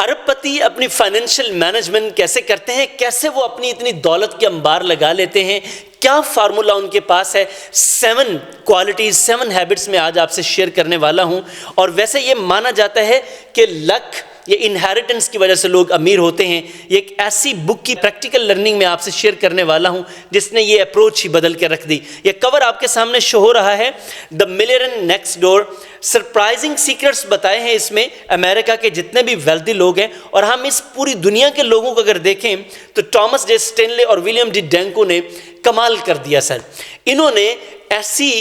اربپتی اپنی financial management کیسے کرتے ہیں، کیسے وہ اپنی اتنی دولت کے انبار لگا لیتے ہیں، کیا فارمولا ان کے پاس ہے، 7 کوالٹیز 7 ہیبٹس میں آج آپ سے شیئر کرنے والا ہوں۔ اور ویسے یہ مانا جاتا ہے کہ لک، یہ انہیریٹنس کی وجہ سے لوگ امیر ہوتے ہیں۔ یہ ایک ایسی بک کی پریکٹیکل لرننگ میں آپ سے شیئر کرنے والا ہوں جس نے یہ اپروچ ہی بدل کے رکھ دی۔ یہ کور آپ کے سامنے شو ہو رہا ہے، دا ملیئر نیکسٹ ڈور، سرپرائزنگ سیکرٹس بتائے ہیں اس میں امریکہ کے جتنے بھی ویلدی لوگ ہیں۔ اور ہم اس پوری دنیا کے لوگوں کو اگر دیکھیں تو ٹامس جے سٹینلے اور ولیم ڈی ڈینکو نے کمال کر دیا سر۔ انہوں نے ایسی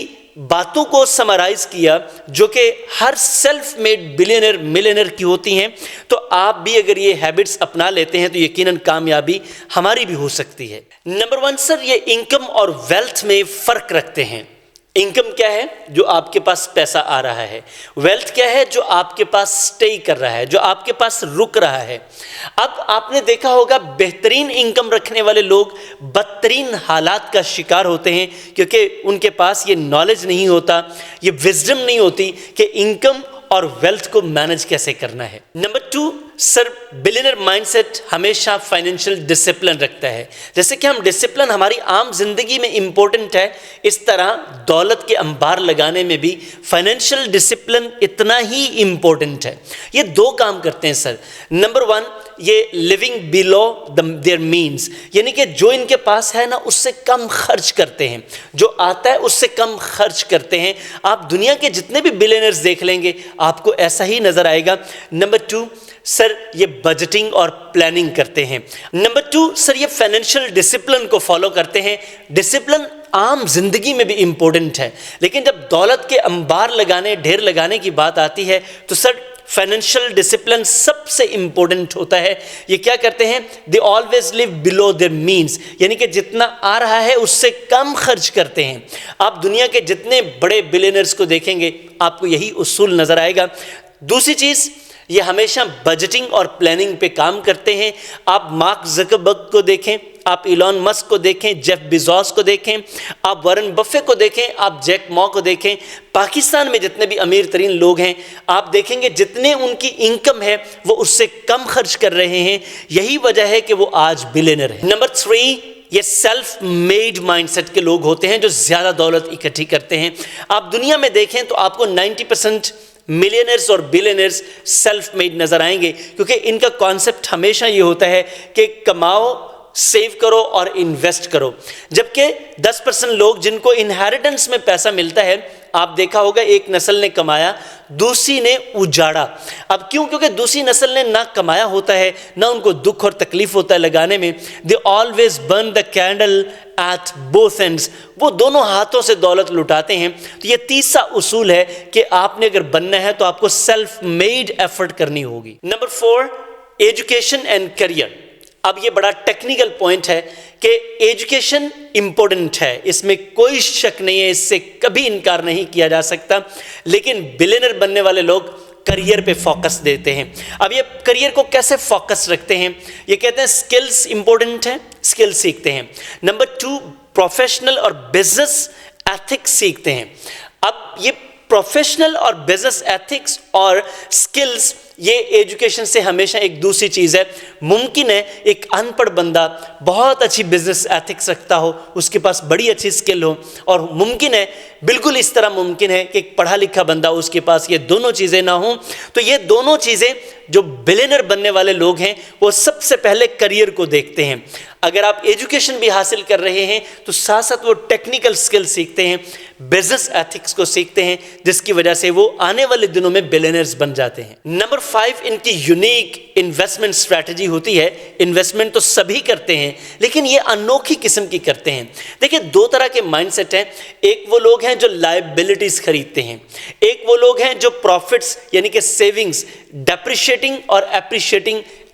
باتوں کو سمرائز کیا جو کہ her self made billionaire millionaire کی ہوتی ہیں۔ تو آپ بھی اگر یہ ہیبٹس اپنا لیتے ہیں تو یقیناً کامیابی ہماری بھی ہو سکتی ہے۔ نمبر 1 سر، یہ انکم اور ویلتھ میں فرق رکھتے ہیں۔ انکم کیا ہے؟ جو آپ کے پاس پیسہ آ رہا ہے۔ ویلتھ کیا ہے؟ جو آپ کے پاس سٹے کر رہا ہے، جو آپ کے پاس رک رہا ہے۔ اب آپ نے دیکھا ہوگا بہترین انکم رکھنے والے لوگ بدترین حالات کا شکار ہوتے ہیں، کیونکہ ان کے پاس یہ نالج نہیں ہوتا، یہ وزڈم نہیں ہوتی کہ انکم اور ویلتھ کو مینج کیسے کرنا ہے۔ نمبر 2 سر، بلینئر مائنڈ سیٹ ہمیشہ فائنینشیل ڈسپلن رکھتا ہے۔ جیسے کہ ہم ڈسپلن ہماری عام زندگی میں امپورٹنٹ ہے، اس طرح دولت کے انبار لگانے میں بھی فائنینشیل ڈسپلن اتنا ہی امپورٹنٹ ہے۔ یہ 2 کام کرتے ہیں سر۔ نمبر 1، یہ لیونگ بیلو دیئر مینز، یعنی کہ جو ان کے پاس ہے نا اس سے کم خرچ کرتے ہیں، جو آتا ہے اس سے کم خرچ کرتے ہیں۔ آپ دنیا کے جتنے بھی بلینئرز دیکھ لیں گے آپ کو ایسا ہی نظر آئے گا۔ نمبر 2 سر، یہ بجٹنگ اور پلاننگ کرتے ہیں۔ نمبر 2 سر، یہ فائنینشیل ڈسپلن کو فالو کرتے ہیں۔ ڈسپلن عام زندگی میں بھی امپورٹنٹ ہے، لیکن جب دولت کے انبار لگانے، ڈھیر لگانے کی بات آتی ہے تو سر فائنینشیل ڈسپلن سب سے امپورٹنٹ ہوتا ہے۔ یہ کیا کرتے ہیں؟ They always live below their means, یعنی کہ جتنا آ رہا ہے اس سے کم خرچ کرتے ہیں۔ آپ دنیا کے جتنے بڑے بلینئرز کو دیکھیں گے آپ کو یہی اصول نظر آئے گا۔ دوسری چیز، یہ ہمیشہ بجٹنگ اور پلاننگ پہ کام کرتے ہیں۔ آپ مارک زکربرگ کو دیکھیں، آپ ایلون مسک کو دیکھیں، جیف بیزوس کو دیکھیں، آپ وارن بفے کو دیکھیں، آپ جیک ما کو دیکھیں۔ پاکستان میں جتنے بھی امیر ترین لوگ ہیں آپ دیکھیں گے جتنے ان کی انکم ہے وہ اس سے کم خرچ کر رہے ہیں۔ یہی وجہ ہے کہ وہ آج بلینئر ہیں۔ نمبر 3، یہ سیلف میڈ مائنڈ سیٹ کے لوگ ہوتے ہیں جو زیادہ دولت اکٹھی کرتے ہیں۔ آپ دنیا میں دیکھیں تو آپ کو 90% ملینئرز اور بلینئرز سیلف میڈ نظر آئیں گے، کیونکہ ان کا کانسیپٹ ہمیشہ یہ ہوتا ہے کہ کماؤ، سیو کرو اور انویسٹ کرو۔ جبکہ 10% لوگ جن کو انہیریٹنس میں پیسہ ملتا ہے، آپ دیکھا ہوگا ایک نسل نے کمایا دوسری نے اجاڑا۔ اب کیوں؟ کیونکہ دوسری نسل نے نہ کمایا ہوتا ہے نہ ان کو دکھ اور تکلیف ہوتا ہے لگانے میں۔ They always burn the candle at both ends, وہ دونوں ہاتھوں سے دولت لٹاتے ہیں۔ تو یہ تیسرا اصول ہے کہ آپ نے اگر بننا ہے تو آپ کو سیلف میڈ ایفرٹ کرنی ہوگی۔ Number 4، education and career. اب یہ بڑا ٹیکنیکل پوائنٹ ہے کہ ایجوکیشن امپورٹنٹ ہے، اس میں کوئی شک نہیں ہے، اس سے کبھی انکار نہیں کیا جا سکتا، لیکن بلینئر بننے والے لوگ کریئر پہ فوکس دیتے ہیں۔ اب یہ کریئر کو کیسے فوکس رکھتے ہیں؟ یہ کہتے ہیں سکلز امپورٹنٹ ہیں، سکل سیکھتے ہیں۔ نمبر 2، پروفیشنل اور بزنس ایتھکس سیکھتے ہیں۔ اب یہ پروفیشنل اور بزنس ایتھکس اور سکلز یہ ایجوکیشن سے ہمیشہ ایک دوسری چیز ہے۔ ممکن ہے ایک ان پڑھ بندہ بہت اچھی بزنس ایتھکس رکھتا ہو، اس کے پاس بڑی اچھی سکل ہو، اور ممکن ہے بالکل اس طرح ممکن ہے کہ ایک پڑھا لکھا بندہ اس کے پاس یہ دونوں چیزیں نہ ہوں۔ تو یہ دونوں چیزیں جو بلینئر بننے والے لوگ ہیں وہ سب سے پہلے کریئر کو دیکھتے ہیں۔ اگر آپ ایجوکیشن بھی حاصل کر رہے ہیں تو ساتھ ساتھ وہ ٹیکنیکل سکل سیکھتے ہیں، بزنس ایتھکس کو سیکھتے ہیں، جس کی وجہ سے وہ آنے والے دنوں میں بلینئرز بن جاتے ہیں۔ نمبر 5، ان کی یونیک انویسٹمنٹ اسٹریٹجی ہوتی ہے۔ انویسٹمنٹ تو سبھی کرتے ہیں لیکن یہ انوکھی قسم کی کرتے ہیں۔ دیکھیں 2 طرح کے مائنڈ سیٹ ہیں، ایک وہ لوگ ہیں جو لائبلٹیز خریدتے ہیں، ایک وہ لوگ ہیں جو پروفٹس یعنی کہ سیونگز ڈیپریشیٹنگ اور اپریشیٹنگ